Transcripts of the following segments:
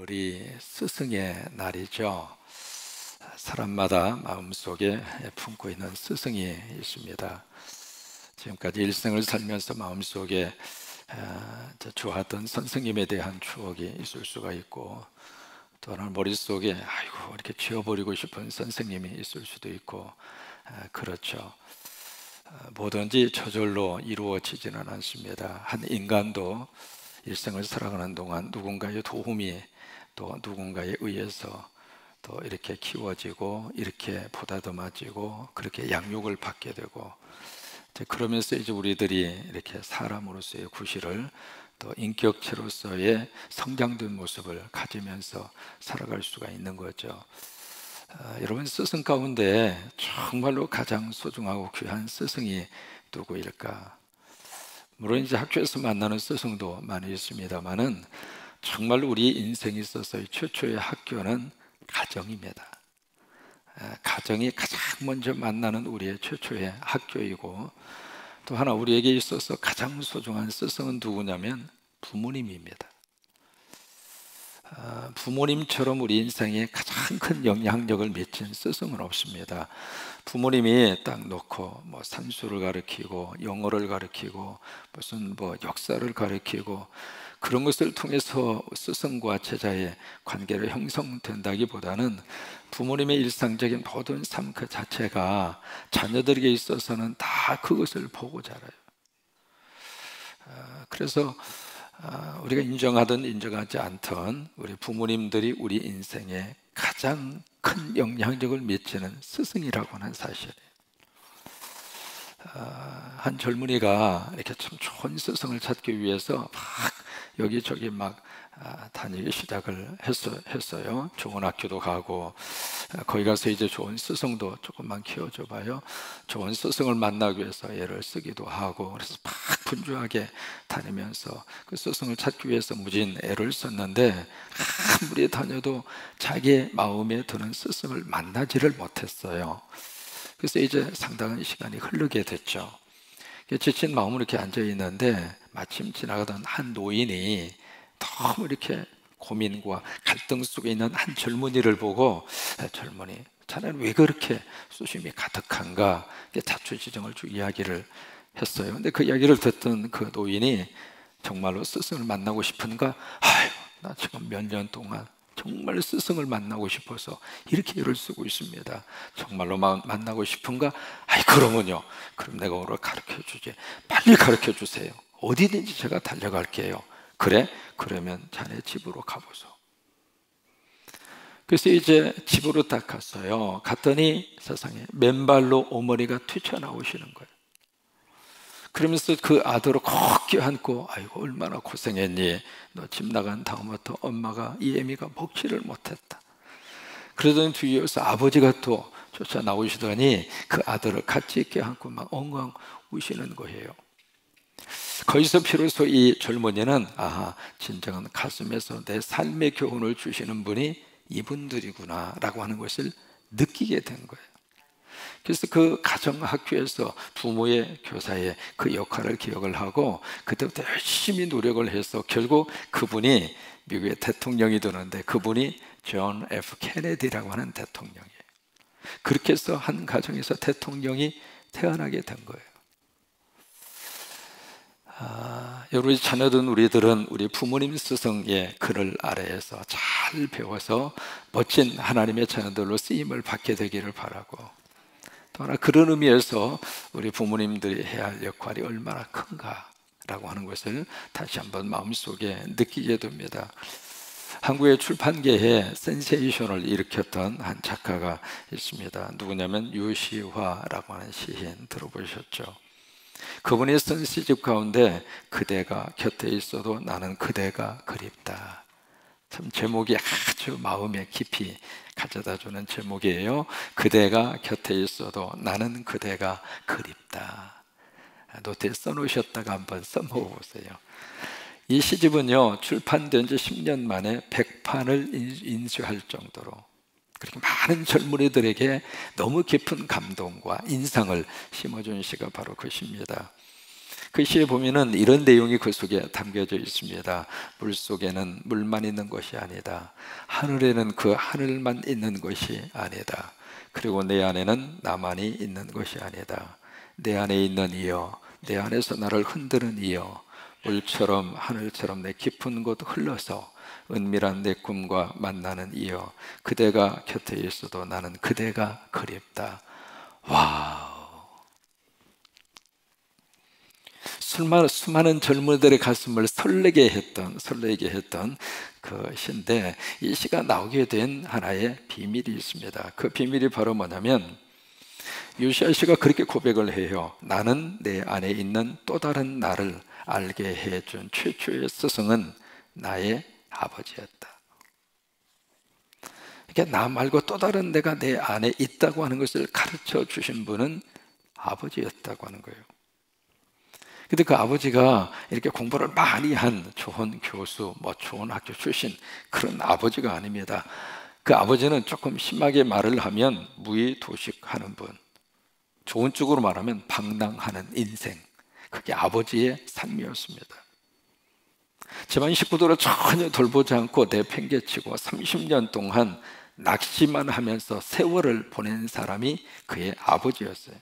오늘이 스승의 날이죠. 사람마다 마음속에 품고 있는 스승이 있습니다. 지금까지 일생을 살면서 마음속에 좋아했던 선생님에 대한 추억이 있을 수가 있고, 또 하나 머릿속에 아이고 이렇게 지워버리고 싶은 선생님이 있을 수도 있고, 그렇죠. 뭐든지 저절로 이루어지지는 않습니다. 한 인간도 일생을 살아가는 동안 누군가의 도움이, 또 누군가에 의해서 또 이렇게 키워지고, 이렇게 보다듬어지고, 그렇게 양육을 받게 되고, 그러면서 이제 우리들이 이렇게 사람으로서의 구실을, 또 인격체로서의 성장된 모습을 가지면서 살아갈 수가 있는 거죠. 여러분, 스승 가운데 정말로 가장 소중하고 귀한 스승이 누구일까? 물론 이제 학교에서 만나는 스승도 많이 있습니다만은, 정말 우리 인생에 있어서의 최초의 학교는 가정입니다. 가정이 가장 먼저 만나는 우리의 최초의 학교이고, 또 하나 우리에게 있어서 가장 소중한 스승은 누구냐면 부모님입니다. 부모님처럼 우리 인생에 가장 큰 영향력을 미친 스승은 없습니다. 부모님이 딱 놓고 뭐 산수를 가르치고, 영어를 가르치고, 무슨 뭐 역사를 가르치고, 그런 것을 통해서 스승과 제자의 관계를 형성된다기보다는 부모님의 일상적인 모든 삶 그 자체가 자녀들에게 있어서는 다 그것을 보고 자라요. 그래서 우리가 인정하든 인정하지 않든 우리 부모님들이 우리 인생에 가장 큰 영향력을 미치는 스승이라고 하는 사실이에요. 한 젊은이가 이렇게 참 좋은 스승을 찾기 위해서 막 여기저기 막 다니기 시작을 했어요. 좋은 학교도 가고, 거기 가서 이제 좋은 스승도 조금만 키워줘 봐요. 좋은 스승을 만나기 위해서 애를 쓰기도 하고, 그래서 막 분주하게 다니면서 그 스승을 찾기 위해서 무진 애를 썼는데, 아무리 다녀도 자기의 마음에 드는 스승을 만나지를 못했어요. 그래서 이제 상당한 시간이 흐르게 됐죠. 지친 마음으로 이렇게 앉아 있는데, 마침 지나가던 한 노인이 너무 이렇게 고민과 갈등 속에 있는 한 젊은이를 보고, 젊은이, 자네는 왜 그렇게 수심이 가득한가? 자초지종을 쭉 이야기를 했어요. 근데 그 이야기를 듣던 그 노인이 정말로 스승을 만나고 싶은가? 아유, 나 지금 몇 년 동안 정말 스승을 만나고 싶어서 이렇게 애를 쓰고 있습니다. 정말로 만나고 싶은가? 아이, 그러면요, 그럼 내가 오늘 가르쳐 주지. 빨리 가르쳐 주세요. 어디든지 제가 달려갈게요. 그래? 그러면 자네 집으로 가보소. 그래서 이제 집으로 딱 갔어요. 갔더니 세상에 맨발로 어머니가 튀쳐나오시는 거예요. 그러면서 그 아들을 꼭 껴안고, 아이고 얼마나 고생했니? 너 집 나간 다음부터 엄마가 이 애미가 먹지를 못했다. 그러더니 뒤에서 아버지가 또 쫓아 나오시더니 그 아들을 같이 껴안고 막 엉엉 우시는 거예요. 거기서 비로소 이 젊은이는, 아하, 진정한 가슴에서 내 삶의 교훈을 주시는 분이 이분들이구나 라고 하는 것을 느끼게 된 거예요. 그래서 그 가정학교에서 부모의, 교사의 그 역할을 기억을 하고, 그때부터 열심히 노력을 해서 결국 그분이 미국의 대통령이 되는데, 그분이 존 F 케네디라고 하는 대통령이에요. 그렇게 해서 한 가정에서 대통령이 태어나게 된 거예요. 여러분, 자녀든 우리들은 우리 부모님 스승의 글을 아래에서 잘 배워서 멋진 하나님의 자녀들로 쓰임을 받게 되기를 바라고, 또 하나 그런 의미에서 우리 부모님들이 해야 할 역할이 얼마나 큰가라고 하는 것을 다시 한번 마음속에 느끼게 됩니다. 한국의 출판계에 센세이션을 일으켰던 한 작가가 있습니다. 누구냐면 유시화라고 하는 시인, 들어보셨죠? 그분이 쓴 시집 가운데 그대가 곁에 있어도 나는 그대가 그립다. 참 제목이 아주 마음에 깊이 가져다주는 제목이에요. 그대가 곁에 있어도 나는 그대가 그립다. 노트에 써놓으셨다가 한번 써먹어보세요. 이 시집은요, 출판된 지 10년 만에 100판을 인쇄할 정도로 그렇게 많은 젊은이들에게 너무 깊은 감동과 인상을 심어준 시가 바로 그것입니다. 그 시에 보면은 이런 내용이 그 속에 담겨져 있습니다. 물 속에는 물만 있는 것이 아니다. 하늘에는 그 하늘만 있는 것이 아니다. 그리고 내 안에는 나만이 있는 것이 아니다. 내 안에 있는 이여, 내 안에서 나를 흔드는 이여, 물처럼 하늘처럼 내 깊은 곳 흘러서 은밀한 내 꿈과 만나는 이여, 그대가 곁에 있어도 나는 그대가 그립다. 와우. 수많은 젊은이들의 가슴을 설레게 했던 그 시인데, 이 시가 나오게 된 하나의 비밀이 있습니다. 그 비밀이 바로 뭐냐면, 요시야 씨가 그렇게 고백을 해요. 나는 내 안에 있는 또 다른 나를 알게 해준 최초의 스승은 나의 아버지였다. 그러니까 나 말고 또 다른 내가 내 안에 있다고 하는 것을 가르쳐 주신 분은 아버지였다고 하는 거예요. 근데 그 아버지가 이렇게 공부를 많이 한 좋은 교수, 좋은 학교 출신 그런 아버지가 아닙니다. 그 아버지는 조금 심하게 말을 하면 무의도식하는 분, 좋은 쪽으로 말하면 방랑하는 인생, 그게 아버지의 삶이었습니다. 집안 식구들을 전혀 돌보지 않고 내팽개치고 30년 동안 낚시만 하면서 세월을 보낸 사람이 그의 아버지였어요.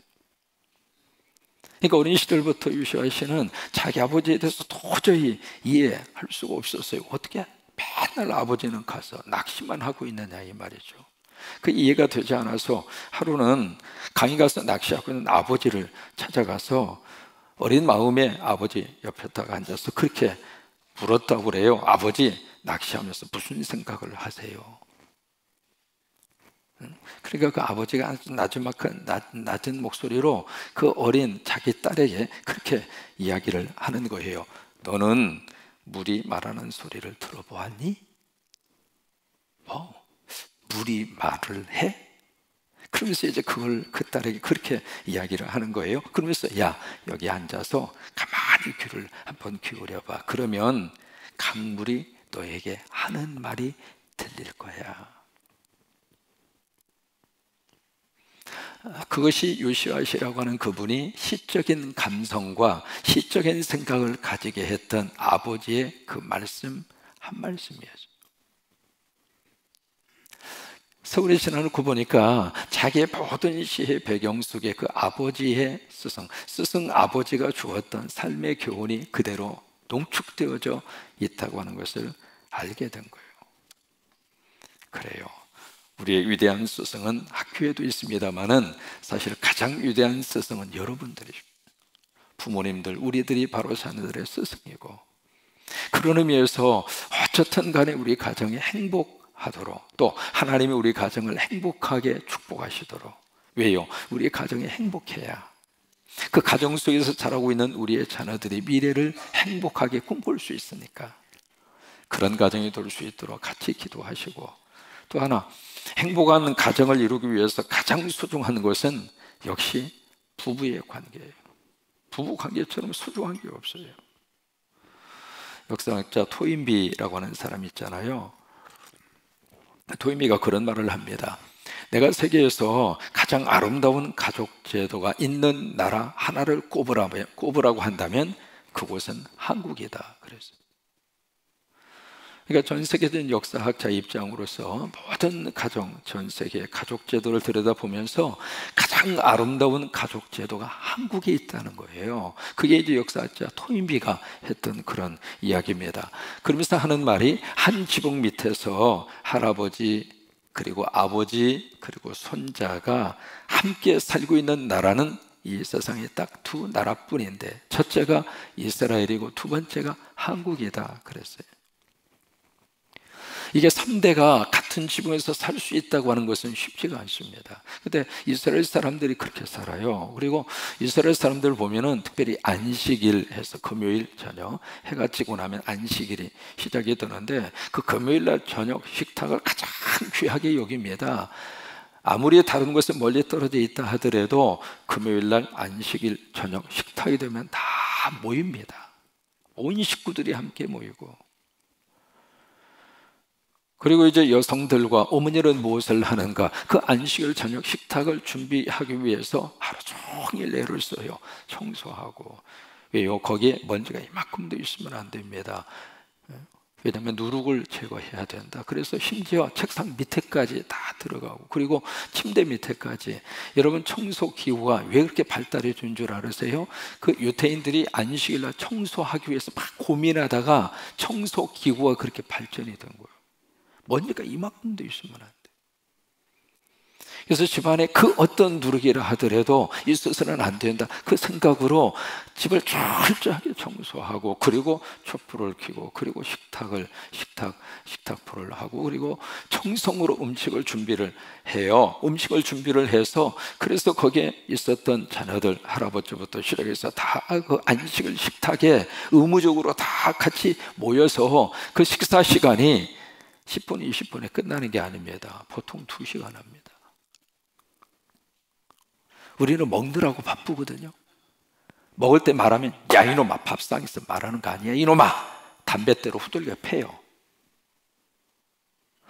그러니까 어린 시절부터 요시야 씨는 자기 아버지에 대해서 도저히 이해할 수가 없었어요. 어떻게 맨날 아버지는 가서 낚시만 하고 있느냐 이 말이죠. 그 이해가 되지 않아서 하루는 강에 가서 낚시하고 있는 아버지를 찾아가서 어린 마음에 아버지 옆에다가 앉아서 그렇게 물었다고 그래요. 아버지, 낚시하면서 무슨 생각을 하세요? 그러니까 그 아버지가 아주 낮은 목소리로 그 어린 자기 딸에게 그렇게 이야기를 하는 거예요. 너는 물이 말하는 소리를 들어보았니? 물이 말을 해? 그러면서 이제 그걸 그 딸에게 그렇게 이야기를 하는 거예요. 그러면서 야, 여기 앉아서 가만히 귀를 한번 기울여봐. 그러면 강물이 너에게 하는 말이 들릴 거야. 그것이 요시야 씨라고 하는 그분이 시적인 감성과 시적인 생각을 가지게 했던 아버지의 그 말씀 한 말씀이었어요. 세월이 지나고 보니까 자기의 모든 시의 배경 속에 그 아버지의 스승 아버지가 주었던 삶의 교훈이 그대로 농축되어져 있다고 하는 것을 알게 된 거예요. 그래요. 우리의 위대한 스승은 학교에도 있습니다만은 사실 가장 위대한 스승은 여러분들이십니다. 부모님들, 우리들이 바로 자녀들의 스승이고, 그런 의미에서 어쨌든 간에 우리 가정이 행복하도록, 또 하나님이 우리 가정을 행복하게 축복하시도록. 왜요? 우리 가정이 행복해야 그 가정 속에서 자라고 있는 우리의 자녀들이 미래를 행복하게 꿈꿀 수 있으니까, 그런 가정이 될 수 있도록 같이 기도하시고, 또 하나, 행복한 가정을 이루기 위해서 가장 소중한 것은 역시 부부의 관계예요. 부부 관계처럼 소중한 게 없어요. 역사학자 토인비라고 하는 사람이 있잖아요. 토인비가 그런 말을 합니다. 내가 세계에서 가장 아름다운 가족 제도가 있는 나라 하나를 꼽으라고 한다면 그곳은 한국이다. 그랬어요. 그러니까 전 세계적인 역사학자 입장으로서 모든 가정, 전 세계의 가족 제도를 들여다보면서 가장 아름다운 가족 제도가 한국에 있다는 거예요. 그게 이제 역사학자 토인비가 했던 그런 이야기입니다. 그러면서 하는 말이, 한 지붕 밑에서 할아버지, 그리고 아버지, 그리고 손자가 함께 살고 있는 나라는 이 세상에 딱 두 나라뿐인데, 첫째가 이스라엘이고 두 번째가 한국이다 그랬어요. 이게 3대가 같은 지붕에서 살 수 있다고 하는 것은 쉽지가 않습니다. 근데 이스라엘 사람들이 그렇게 살아요. 그리고 이스라엘 사람들을 보면은 특별히 안식일 해서 금요일 저녁 해가 지고 나면 안식일이 시작이 되는데, 그 금요일 날 저녁 식탁을 가장 귀하게 여깁니다. 아무리 다른 곳에 멀리 떨어져 있다 하더라도 금요일 날 안식일 저녁 식탁이 되면 다 모입니다. 온 식구들이 함께 모이고, 그리고 이제 여성들과 어머니는 무엇을 하는가? 그 안식일 저녁 식탁을 준비하기 위해서 하루 종일 애를 써요. 청소하고, 왜요? 거기에 먼지가 이만큼도 있으면 안 됩니다. 왜냐하면 누룩을 제거해야 된다. 그래서 심지어 책상 밑에까지 다 들어가고, 그리고 침대 밑에까지. 여러분, 청소 기구가 왜 그렇게 발달해 준 줄 알으세요? 그 유태인들이 안식일 날 청소하기 위해서 막 고민하다가 청소 기구가 그렇게 발전이 된 거예요. 먼지가 이만큼도 있으면 안 돼. 그래서 집안에 그 어떤 누룩이라 하더라도 있어서는 안 된다, 그 생각으로 집을 철저하게 청소하고, 그리고 촛불을 켜고, 그리고 식탁불을 하고, 그리고 청성으로 음식을 준비를 해요. 음식을 준비를 해서, 그래서 거기에 있었던 자녀들, 할아버지부터 시작해서 다 그 안식을 식탁에 의무적으로 다 같이 모여서 그 식사 시간이 10분, 20분에 끝나는 게 아닙니다. 보통 2시간 합니다. 우리는 먹느라고 바쁘거든요. 먹을 때 말하면 야 이놈아, 밥상에서 말하는 거 아니야 이놈아, 담뱃대로 후들겨 패요.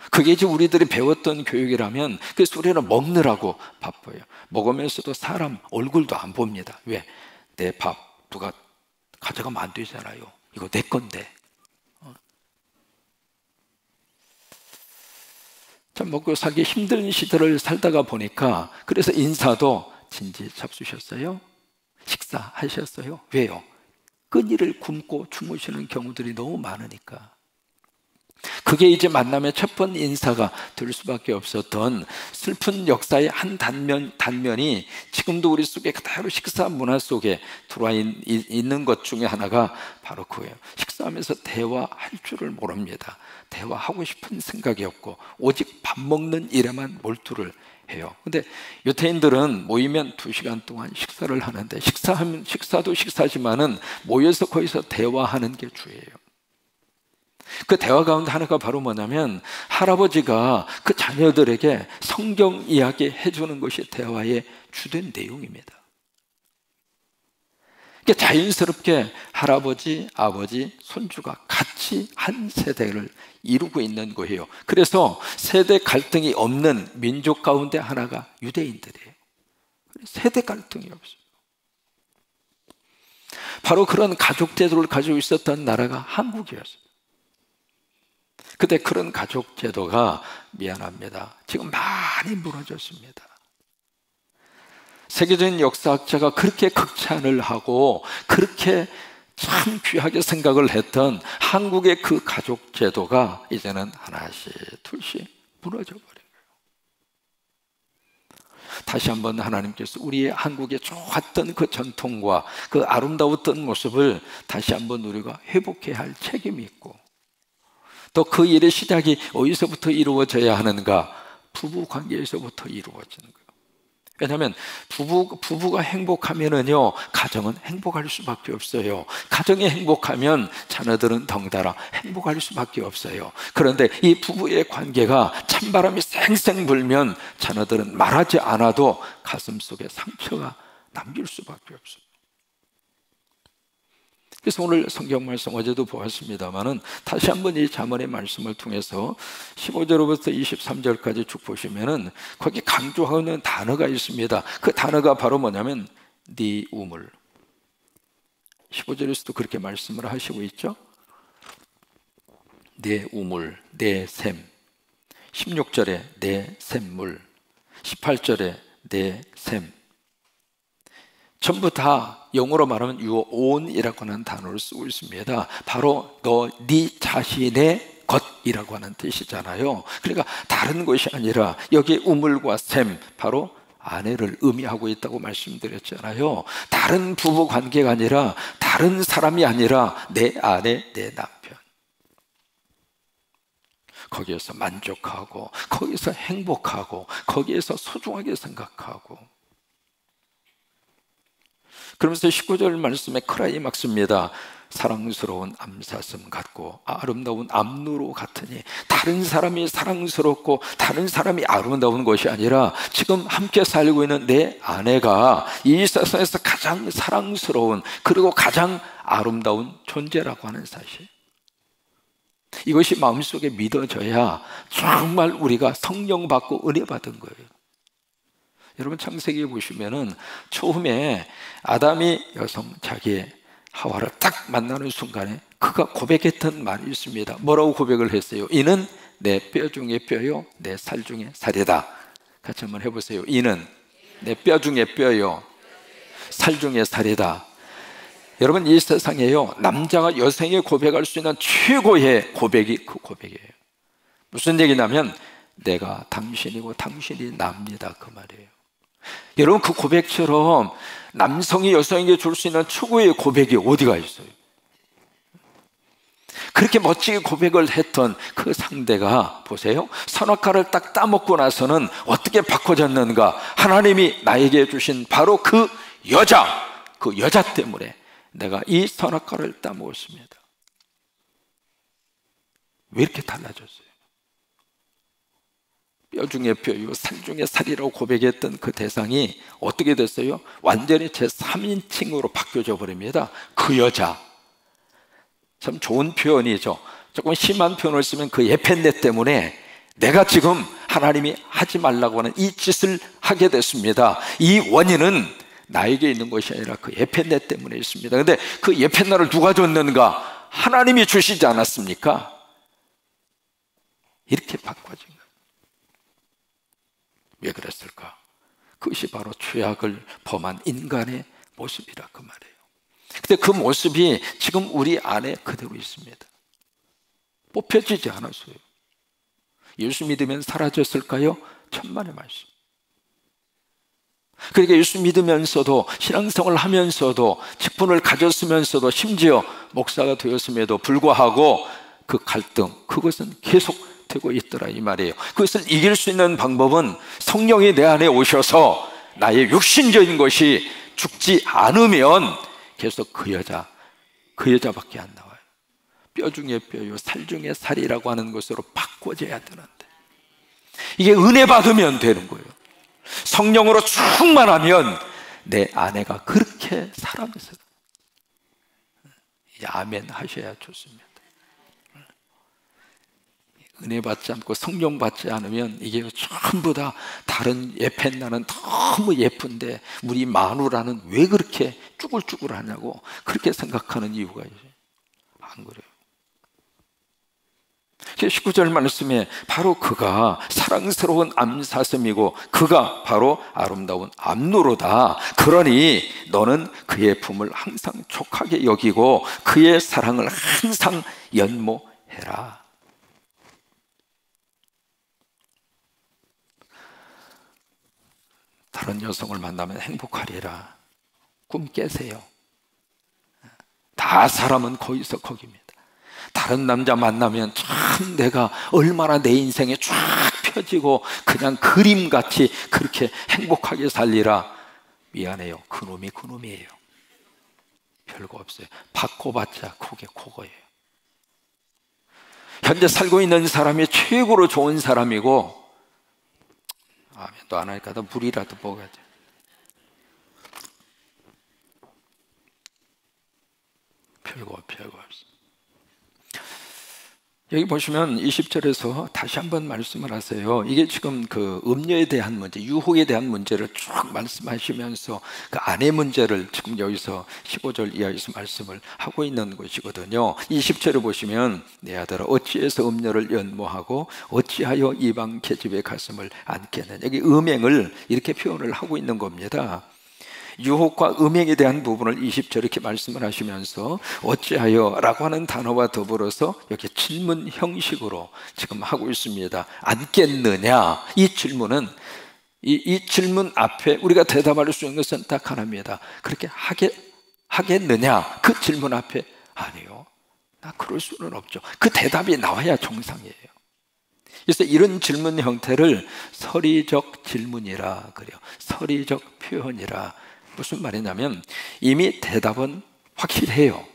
그게 이제 우리들이 배웠던 교육이라면, 그래서 우리는 먹느라고 바빠요. 먹으면서도 사람 얼굴도 안 봅니다. 왜? 내 밥 누가 가져가면 안 되잖아요. 이거 내 건데. 참, 먹고 살기 힘든 시대를 살다가 보니까, 그래서 인사도 진지 잡수셨어요? 식사하셨어요? 왜요? 끈이를 굶고 주무시는 경우들이 너무 많으니까. 그게 이제 만남의 첫 번 인사가 될 수밖에 없었던 슬픈 역사의 한 단면이 지금도 우리 속에 그대로 식사 문화 속에 들어와 있는 것 중에 하나가 바로 그거예요. 식사하면서 대화할 줄을 모릅니다. 대화하고 싶은 생각이 없고 오직 밥 먹는 일에만 몰두를 해요. 근데 유태인들은 모이면 2시간 동안 식사를 하는데, 식사도 식사지만은 모여서 거기서 대화하는 게 주예요. 그 대화 가운데 하나가 바로 뭐냐면, 할아버지가 그 자녀들에게 성경 이야기 해주는 것이 대화의 주된 내용입니다. 그러니까 자연스럽게 할아버지, 아버지, 손주가 같이 한 세대를 이루고 있는 거예요. 그래서 세대 갈등이 없는 민족 가운데 하나가 유대인들이에요. 세대 갈등이 없어요. 바로 그런 가족 제도를 가지고 있었던 나라가 한국이었어요. 근데 그런 가족 제도가, 미안합니다, 지금 많이 무너졌습니다. 세계적인 역사학자가 그렇게 극찬을 하고 그렇게 참 귀하게 생각을 했던 한국의 그 가족 제도가 이제는 하나씩 둘씩 무너져 버린 거예요. 다시 한번 하나님께서 우리의 한국의 좋았던 그 전통과 그 아름다웠던 모습을 다시 한번 우리가 회복해야 할 책임이 있고, 또 그 일의 시작이 어디서부터 이루어져야 하는가? 부부 관계에서부터 이루어지는 거예요. 왜냐하면 부부가 행복하면은요, 가정은 행복할 수밖에 없어요. 가정이 행복하면 자녀들은 덩달아 행복할 수밖에 없어요. 그런데 이 부부의 관계가 찬바람이 쌩쌩 불면 자녀들은 말하지 않아도 가슴속에 상처가 남길 수밖에 없어요. 그래서 오늘 성경 말씀, 어제도 보았습니다만은 다시 한번 이 잠언의 말씀을 통해서 15절부터 23절까지 쭉 보시면은 거기 강조하는 단어가 있습니다. 그 단어가 바로 뭐냐면 네 우물. 15절에서도 그렇게 말씀을 하시고 있죠. 내 우물, 내 샘. 16절에 내 샘물, 18절에 내 샘. 전부 다 영어로 말하면 your own이라고 하는 단어를 쓰고 있습니다. 바로 네 자신의 것이라고 하는 뜻이잖아요. 그러니까 다른 것이 아니라 여기 우물과 샘, 바로 아내를 의미하고 있다고 말씀드렸잖아요. 다른 부부 관계가 아니라, 다른 사람이 아니라 내 아내, 내 남편. 거기에서 만족하고, 거기서 행복하고, 거기에서 소중하게 생각하고. 그러면서 19절 말씀에 크라이막스입니다. 사랑스러운 암사슴 같고 아름다운 암누로 같으니, 다른 사람이 사랑스럽고 다른 사람이 아름다운 것이 아니라 지금 함께 살고 있는 내 아내가 이 세상에서 가장 사랑스러운, 그리고 가장 아름다운 존재라고 하는 사실, 이것이 마음속에 믿어져야 정말 우리가 성령 받고 은혜 받은 거예요. 여러분, 창세기에 보시면은 처음에 아담이 여성, 자기의 하와를 딱 만나는 순간에 그가 고백했던 말이 있습니다. 뭐라고 고백을 했어요? 이는 내 뼈 중에 뼈요 내 살 중에 살이다. 같이 한번 해보세요. 이는 내 뼈 중에 뼈요 살 중에 살이다. 여러분, 이 세상에요, 남자가 여성에 고백할 수 있는 최고의 고백이 그 고백이에요. 무슨 얘기냐면 내가 당신이고 당신이 납니다, 그 말이에요. 여러분, 그 고백처럼 남성이 여성에게 줄 수 있는 최고의 고백이 어디가 있어요? 그렇게 멋지게 고백을 했던 그 상대가 보세요, 선악과를 딱 따먹고 나서는 어떻게 바꿔졌는가? 하나님이 나에게 주신 바로 그 여자 때문에 내가 이 선악과를 따먹었습니다. 왜 이렇게 달라졌어요? 뼈 중에 뼈요 살 중에 살이라고 고백했던 그 대상이 어떻게 됐어요? 완전히 제 3인칭으로 바뀌어져 버립니다. 그 여자. 참 좋은 표현이죠. 조금 심한 표현을 쓰면 그 예편내 때문에 내가 지금 하나님이 하지 말라고 하는 이 짓을 하게 됐습니다. 이 원인은 나에게 있는 것이 아니라 그 예편내 때문에 있습니다. 그런데 그 예편내를 누가 줬는가? 하나님이 주시지 않았습니까? 이렇게 바꿔진 거예요. 왜 그랬을까? 그것이 바로 죄악을 범한 인간의 모습이라 그 말이에요. 근데 그 모습이 지금 우리 안에 그대로 있습니다. 뽑혀지지 않았어요. 예수 믿으면 사라졌을까요? 천만의 말씀. 그러니까 예수 믿으면서도, 신앙생활을 하면서도, 직분을 가졌으면서도, 심지어 목사가 되었음에도 불구하고 그 갈등, 그것은 계속되고 있더라 이 말이에요. 그것을 이길 수 있는 방법은 성령이 내 안에 오셔서 나의 육신적인 것이 죽지 않으면 계속 그 여자밖에 안 나와요. 뼈 중에 뼈요 살 중에 살이라고 하는 것으로 바꿔져야 되는데, 이게 은혜 받으면 되는 거예요. 성령으로 충만하면 내 아내가 그렇게 살아면서, 이제 아멘 하셔야 좋습니다. 은혜 받지 않고 성령 받지 않으면 이게 전부 다 다른 예펜나는 너무 예쁜데 우리 마누라는 왜 그렇게 쭈글쭈글하냐고 그렇게 생각하는 이유가 있어요. 안 그래요. 19절 말씀에 바로 그가 사랑스러운 암사슴이고 그가 바로 아름다운 암노로다. 그러니 너는 그의 품을 항상 촉하게 여기고 그의 사랑을 항상 연모해라. 다른 여성을 만나면 행복하리라. 꿈 깨세요. 다 사람은 거기서 거기입니다. 다른 남자 만나면 참 내가 얼마나 내 인생에 쫙 펴지고 그냥 그림같이 그렇게 행복하게 살리라. 미안해요. 그놈이 그놈이에요. 별거 없어요. 바꿔봤자 그게 그거예요. 현재 살고 있는 사람이 최고로 좋은 사람이고, 아멘도 안 하니까 나 물이라도 먹어야 돼. 별거 없어. 여기 보시면 20절에서 다시 한번 말씀을 하세요. 이게 지금 그 음녀에 대한 문제, 유혹에 대한 문제를 쭉 말씀하시면서 그 아내 문제를 지금 여기서 15절 이하에서 말씀을 하고 있는 것이거든요. 20절을 보시면 내 아들아 어찌해서 음녀를 연모하고 어찌하여 이방 계집의 가슴을 안겠느냐. 여기 음행을 이렇게 표현을 하고 있는 겁니다. 유혹과 음행에 대한 부분을 20절 이렇게 말씀을 하시면서 어찌하여 라고 하는 단어와 더불어서 이렇게 질문 형식으로 지금 하고 있습니다. 안겠느냐? 이 질문은 이 질문 앞에 우리가 대답할 수 있는 것은 딱 하나입니다. 그렇게 하겠느냐? 그 질문 앞에 아니요, 나 그럴 수는 없죠. 그 대답이 나와야 정상이에요. 그래서 이런 질문 형태를 서리적 질문이라 그래요. 서리적 표현이라. 무슨 말이냐면 이미 대답은 확실해요.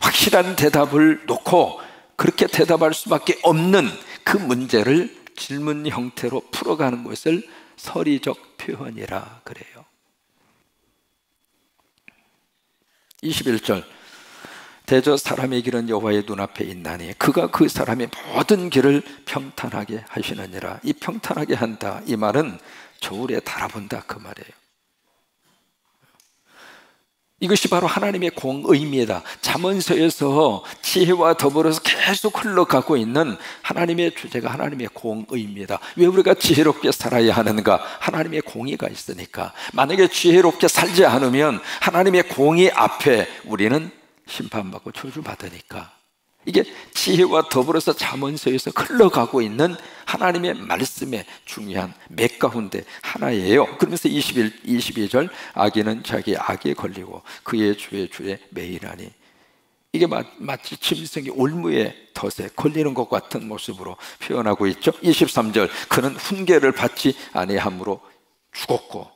확실한 대답을 놓고 그렇게 대답할 수밖에 없는 그 문제를 질문 형태로 풀어가는 것을 서리적 표현이라 그래요. 21절 대저 사람의 길은 여호와의 눈앞에 있나니 그가 그 사람의 모든 길을 평탄하게 하시느니라. 이 평탄하게 한다, 이 말은 저울에 달아본다 그 말이에요. 이것이 바로 하나님의 공의입니다. 잠언서에서 지혜와 더불어서 계속 흘러가고 있는 하나님의 주제가 하나님의 공의입니다. 왜 우리가 지혜롭게 살아야 하는가? 하나님의 공의가 있으니까. 만약에 지혜롭게 살지 않으면 하나님의 공의 앞에 우리는 심판받고 저주받으니까. 이게 지혜와 더불어서 잠언서에서 흘러가고 있는 하나님의 말씀의 중요한 맥 가운데 하나예요. 그러면서 22절 악인은 자기 악에 걸리고 그의 주에 매이라니. 이게 마치 짐승이 올무에 덫에 걸리는 것 같은 모습으로 표현하고 있죠. 23절 그는 훈계를 받지 아니함으로 죽었고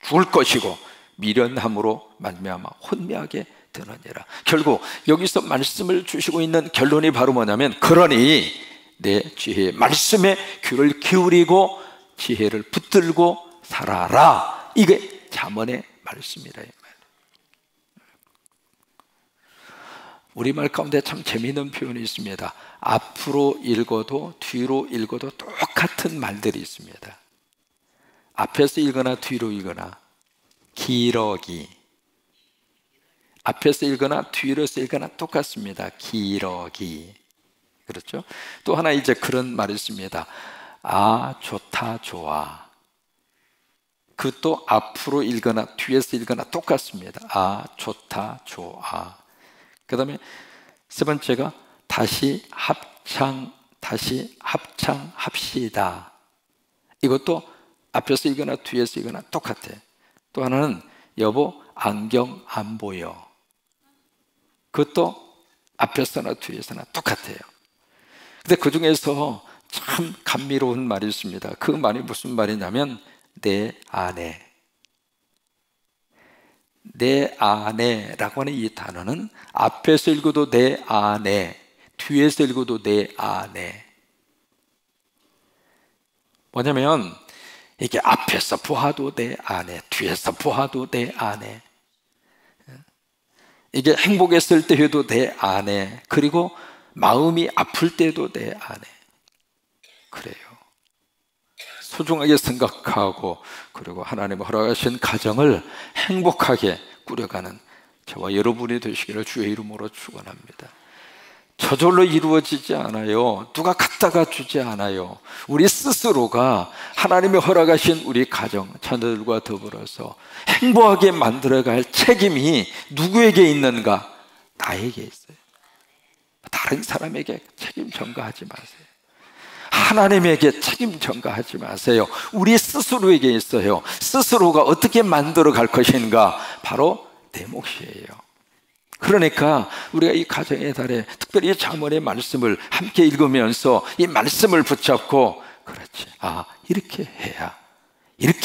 죽을 것이고 미련함으로 말미암아 혼미하게 되느니라. 결국 여기서 말씀을 주시고 있는 결론이 바로 뭐냐면 그러니 내 지혜의 말씀에 귀를 기울이고 지혜를 붙들고 살아라. 이게 잠언의 말씀이라. 우리말 가운데 참 재미있는 표현이 있습니다. 앞으로 읽어도 뒤로 읽어도 똑같은 말들이 있습니다. 앞에서 읽거나 뒤로 읽거나 기러기, 앞에서 읽거나 뒤로서 읽거나 똑같습니다. 기러기. 그렇죠? 또 하나 이제 그런 말이 있습니다. 아 좋다 좋아. 그것도 앞으로 읽거나 뒤에서 읽거나 똑같습니다. 아 좋다 좋아. 그 다음에 세 번째가 다시 합창합시다. 이것도 앞에서 읽거나 뒤에서 읽거나 똑같아요. 또 하나는 여보 안경 안 보여. 그것도 앞에서나 뒤에서나 똑같아요. 근데 그 중에서 참 감미로운 말이 있습니다. 그 말이 무슨 말이냐면 내 아내라고 하는 이 단어는 앞에서 읽어도 내 아내, 뒤에서 읽어도 내 아내. 뭐냐면 이게 앞에서 보아도 내 아내, 뒤에서 보아도 내 아내. 이게 행복했을 때 해도 내 아내, 그리고 마음이 아플 때도 내 아내. 그래요. 소중하게 생각하고 그리고 하나님 허락하신 가정을 행복하게 꾸려가는 저와 여러분이 되시기를 주의 이름으로 축원합니다. 저절로 이루어지지 않아요. 누가 갖다가 주지 않아요. 우리 스스로가 하나님이 허락하신 우리 가정, 자녀들과 더불어서 행복하게 만들어갈 책임이 누구에게 있는가? 나에게 있어요. 다른 사람에게 책임 전가하지 마세요. 하나님에게 책임 전가하지 마세요. 우리 스스로에게 있어요. 스스로가 어떻게 만들어 갈 것인가? 바로 내 몫이에요. 그러니까 우리가 이 가정의 달에 특별히 잠언의 말씀을 함께 읽으면서 이 말씀을 붙잡고 그렇지, 아 이렇게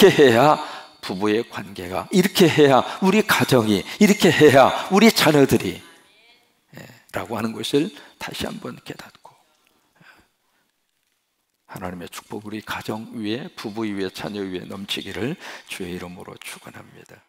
해야 부부의 관계가, 이렇게 해야 우리 가정이, 이렇게 해야 우리 자녀들이 라고 하는 것을 다시 한번 깨닫고 하나님의 축복 우리 가정 위에, 부부 위에, 자녀 위에 넘치기를 주의 이름으로 축원합니다.